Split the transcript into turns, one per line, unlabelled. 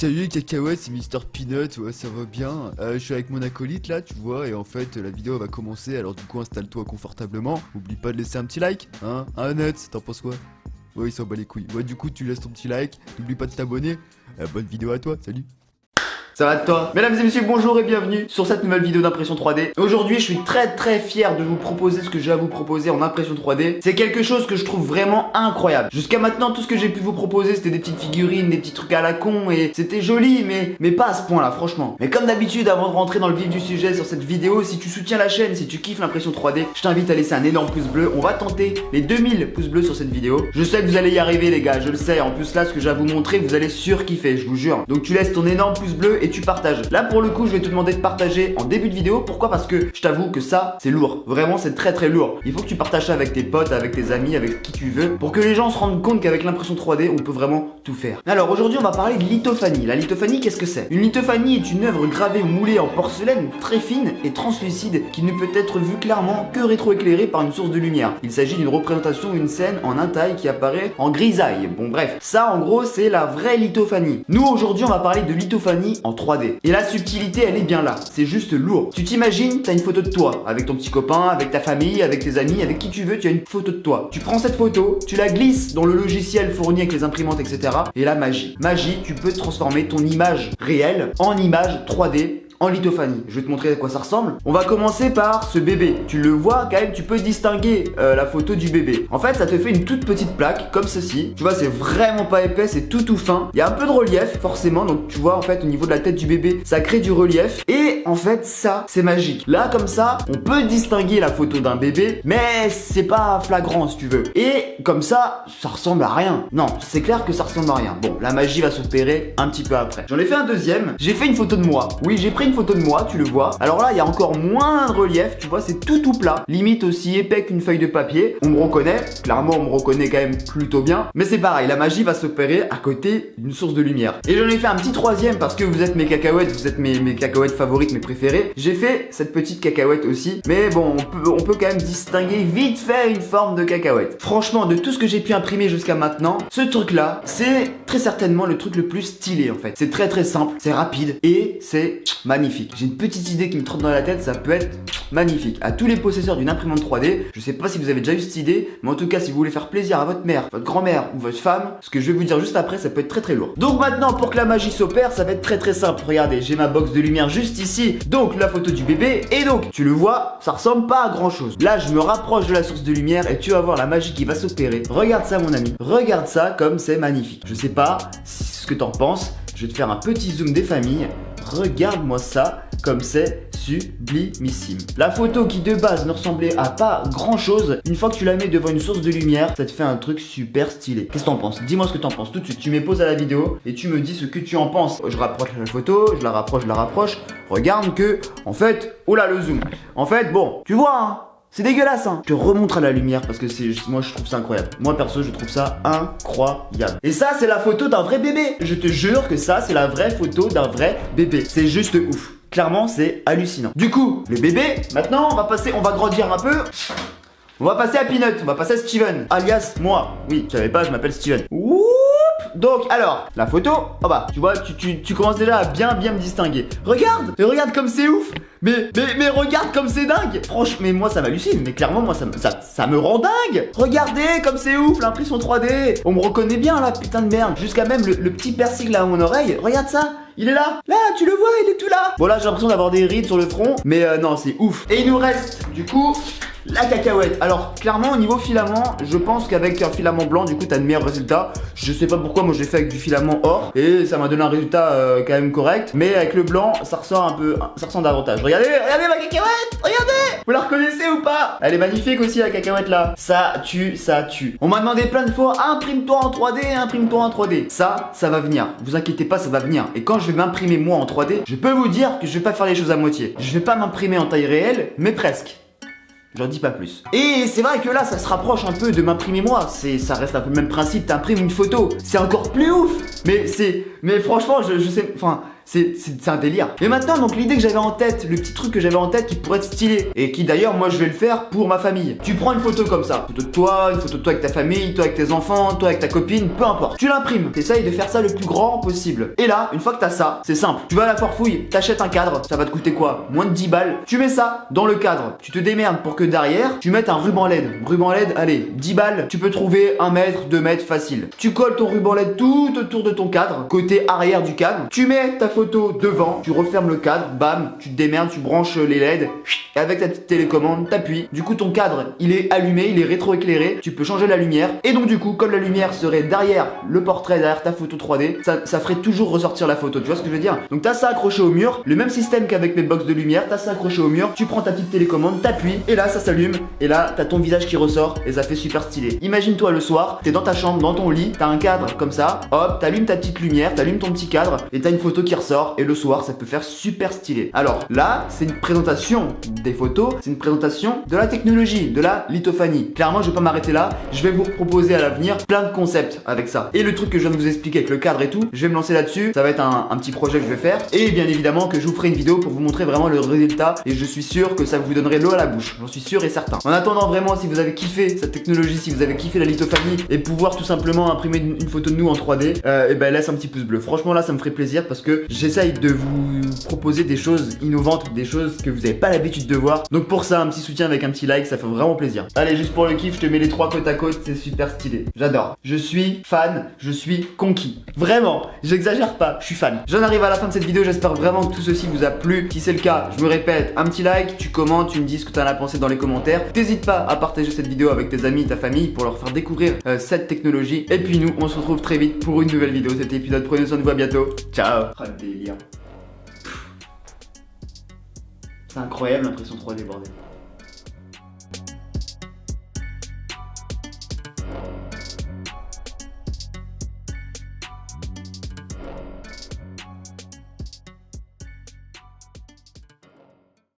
Salut les cacahuètes, c'est Mister Peanut, ouais ça va bien. Je suis avec mon acolyte là, tu vois, et en fait la vidéo va commencer, alors du coup installe-toi confortablement. Oublie pas de laisser un petit like, hein, Net, t'en penses quoi? Ouais, il s'en bat les couilles. Ouais, du coup tu laisses ton petit like, n'oublie pas de t'abonner. Bonne vidéo à toi, salut.
Ça va de toi? Mesdames et messieurs, bonjour et bienvenue sur cette nouvelle vidéo d'impression 3D. Aujourd'hui, je suis très fier de vous proposer ce que j'ai à vous proposer en impression 3D. C'est quelque chose que je trouve vraiment incroyable. Jusqu'à maintenant, tout ce que j'ai pu vous proposer, c'était des petites figurines, des petits trucs à la con, et c'était joli, mais pas à ce point-là, franchement. Mais comme d'habitude, avant de rentrer dans le vif du sujet sur cette vidéo, si tu soutiens la chaîne, si tu kiffes l'impression 3D, je t'invite à laisser un énorme pouce bleu. On va tenter les 2000 pouces bleus sur cette vidéo. Je sais que vous allez y arriver, les gars, je le sais. En plus, là, ce que j'ai à vous montrer, vous allez surkiffer, je vous jure. Donc, tu laisses ton énorme pouce bleu et tu partages. Là, pour le coup, je vais te demander de partager en début de vidéo. Pourquoi? Parce que je t'avoue que ça, c'est lourd. Vraiment, c'est très lourd. Il faut que tu partages ça avec tes potes, avec tes amis, avec qui tu veux, pour que les gens se rendent compte qu'avec l'impression 3D, on peut vraiment tout faire. Alors, aujourd'hui, on va parler de lithophanie. La lithophanie, qu'est-ce que c'est? Une lithophanie est une œuvre gravée ou moulée en porcelaine très fine et translucide qui ne peut être vue clairement que rétroéclairée par une source de lumière. Il s'agit d'une représentation d'une scène en un taille qui apparaît en grisaille. Bon, bref. Ça, en gros, c'est la vraie lithophanie. Nous, aujourd'hui, on va parler de lithophanie en 3D. Et la subtilité, elle est bien là. C'est juste lourd. Tu t'imagines, t'as une photo de toi, avec ton petit copain, avec ta famille, avec tes amis, avec qui tu veux, tu as une photo de toi. Tu prends cette photo, tu la glisses dans le logiciel fourni avec les imprimantes, etc. Et là, magie. Magie, tu peux transformer ton image réelle en image 3D. En lithophanie. Je vais te montrer à quoi ça ressemble. On va commencer par ce bébé. Tu le vois quand même, tu peux distinguer la photo du bébé. En fait, ça te fait une toute petite plaque comme ceci. Tu vois, c'est vraiment pas épais, c'est tout fin. Il y a un peu de relief forcément, donc tu vois en fait au niveau de la tête du bébé, ça crée du relief. Et en fait, ça, c'est magique. Là, comme ça, on peut distinguer la photo d'un bébé, mais c'est pas flagrant si tu veux. Et comme ça ressemble à rien. Non, c'est clair que ça ressemble à rien. Bon, la magie va s'opérer un petit peu après. J'en ai fait un deuxième. J'ai fait une photo de moi. Oui, j'ai pris une photo de moi, tu le vois. Alors là, il y a encore moins de relief, tu vois, c'est tout plat. Limite aussi épais qu'une feuille de papier. On me reconnaît, clairement, on me reconnaît quand même plutôt bien. Mais c'est pareil, la magie va s'opérer à côté d'une source de lumière. Et j'en ai fait un petit troisième parce que vous êtes mes cacahuètes, vous êtes mes cacahuètes favorites, mes préférées. J'ai fait cette petite cacahuète aussi. Mais bon, on peut quand même distinguer vite fait une forme de cacahuète. Franchement, de tout ce que j'ai pu imprimer jusqu'à maintenant, ce truc-là, c'est très certainement le truc le plus stylé en fait. C'est très simple, c'est rapide et c'est magnifique. J'ai une petite idée qui me trotte dans la tête, ça peut être magnifique. À tous les possesseurs d'une imprimante 3D, je sais pas si vous avez déjà eu cette idée, mais en tout cas, si vous voulez faire plaisir à votre mère, votre grand-mère ou votre femme, ce que je vais vous dire juste après, ça peut être très lourd. Donc maintenant, pour que la magie s'opère, ça va être très simple. Regardez, j'ai ma box de lumière juste ici, donc la photo du bébé, et donc, tu le vois, ça ressemble pas à grand chose. Là, je me rapproche de la source de lumière et tu vas voir la magie qui va s'opérer. Regarde ça, mon ami. Regarde ça comme c'est magnifique. Je sais pas ce que t'en penses. Je vais te faire un petit zoom des familles. Regarde-moi ça, comme c'est sublimissime. La photo qui de base ne ressemblait à pas grand chose, une fois que tu la mets devant une source de lumière, ça te fait un truc super stylé. Qu'est-ce que t'en penses? Dis-moi ce que t'en penses tout de suite. Tu mets pause à la vidéo et tu me dis ce que tu en penses. Je rapproche la photo, je la rapproche. Regarde que, en fait, oh là le zoom. En fait, bon, tu vois, hein. C'est dégueulasse, hein. Je te remontre à la lumière parce que moi je trouve ça incroyable. Moi perso je trouve ça incroyable. Et ça c'est la photo d'un vrai bébé. Je te jure que ça c'est la vraie photo d'un vrai bébé. C'est juste ouf. Clairement c'est hallucinant. Du coup le bébé, maintenant on va grandir un peu. On va passer à Peanut, on va passer à Steven, alias moi. Oui, tu savais pas, je m'appelle Steven. Oup. Donc alors, la photo, oh bah, tu vois, tu commences déjà à bien me distinguer. Regarde comme c'est ouf. Mais regarde comme c'est dingue. Franchement, mais moi ça m'hallucine. Mais clairement moi ça me rend dingue. Regardez comme c'est ouf, l'impression 3D. On me reconnaît bien là, putain de merde. Jusqu'à même le petit piercing là à mon oreille. Regarde ça. Il est là. Là, tu le vois, il est tout là. Bon là, j'ai l'impression d'avoir des rides sur le front. Mais non, c'est ouf. Et il nous reste, du coup, la cacahuète. Alors, clairement, au niveau filament, je pense qu'avec un filament blanc, du coup, t'as de meilleurs résultats. Je sais pas pourquoi, moi, je l'ai fait avec du filament or. Et ça m'a donné un résultat quand même correct. Mais avec le blanc, ça ressort davantage. Regardez ma cacahuète. Regardez. Vous la reconnaissez ou pas? Elle est magnifique aussi, la cacahuète là. Ça tue. On m'a demandé plein de fois, imprime-toi en 3D. Ça va venir. Vous inquiétez pas, ça va venir. Et quand je vais m'imprimer moi en 3D, je peux vous dire que je vais pas faire les choses à moitié. Je vais pas m'imprimer en taille réelle, mais presque. J'en dis pas plus. Et c'est vrai que là, ça se rapproche un peu de m'imprimer moi. Ça reste un peu le même principe, t'imprimes une photo. C'est encore plus ouf. Mais c'est Mais franchement, je sais, enfin, c'est un délire. Mais maintenant, donc l'idée que j'avais en tête, le petit truc que j'avais en tête qui pourrait être stylé, et qui d'ailleurs, moi je vais le faire pour ma famille. Tu prends une photo comme ça, une photo de toi, une photo de toi avec ta famille, toi avec tes enfants, toi avec ta copine, peu importe. Tu l'imprimes, t'essayes de faire ça le plus grand possible. Et là, une fois que t'as ça, c'est simple. Tu vas à la Forfouille, t'achètes un cadre, ça va te coûter quoi? Moins de 10 balles. Tu mets ça dans le cadre. Tu te démerdes pour que derrière, tu mettes un ruban LED. Ruban LED, allez, 10 balles, tu peux trouver 1 mètre, 2 mètres facile. Tu colles ton ruban LED tout autour de ton cadre, côté arrière du cadre. Tu mets ta photo devant, tu refermes le cadre, bam, tu te démerdes, tu branches les LED, et avec ta petite télécommande, t'appuies. Du coup, ton cadre, il est allumé, il est rétroéclairé, tu peux changer la lumière. Et donc, du coup, comme la lumière serait derrière le portrait, derrière ta photo 3D, ça ferait toujours ressortir la photo. Tu vois ce que je veux dire? Donc, t'as ça accroché au mur, le même système qu'avec mes box de lumière, t'as ça accroché au mur, tu prends ta petite télécommande, t'appuies, et là, ça s'allume, et là, t'as ton visage qui ressort, et ça fait super stylé. Imagine-toi le soir, t'es dans ta chambre, dans ton lit, t'as un cadre comme ça, hop, t'allumes ta petite lumière, t'allumes ton petit cadre, et t'as une photo qui ressort, et le soir, ça peut faire super stylé. Alors là, c'est une présentation des photos, c'est une présentation de la technologie, de la lithophanie. Clairement, je vais pas m'arrêter là, je vais vous proposer à l'avenir plein de concepts avec ça. Et le truc que je viens de vous expliquer avec le cadre et tout, je vais me lancer là-dessus, ça va être un petit projet que je vais faire, et bien évidemment que je vous ferai une vidéo pour vous montrer vraiment le résultat, et je suis sûr que ça vous donnerait l'eau à la bouche, j'en suis sûr et certain. En attendant vraiment, si vous avez kiffé cette technologie, si vous avez kiffé la lithophanie, et pouvoir tout simplement imprimer une photo de nous en 3D, et ben laisse un petit pouce bleu. Franchement là, ça me ferait plaisir parce que j'essaye de vous proposer des choses innovantes, des choses que vous n'avez pas l'habitude de voir. Donc pour ça, un petit soutien avec un petit like, ça fait vraiment plaisir. Allez, juste pour le kiff, je te mets les 3 côte à côte, c'est super stylé. J'adore. Je suis fan, je suis conquis. Vraiment, j'exagère pas, je suis fan. J'en arrive à la fin de cette vidéo, j'espère vraiment que tout ceci vous a plu. Si c'est le cas, je me répète, un petit like, tu commentes, tu me dis ce que tu en as pensé dans les commentaires. N'hésite pas à partager cette vidéo avec tes amis, ta famille pour leur faire découvrir cette technologie. Et puis nous, on se retrouve très vite pour une nouvelle vidéo. C'était épisode, prenez soin de vous, à bientôt. Ciao. Oh, le délire. C'est incroyable l'impression 3D, bordel.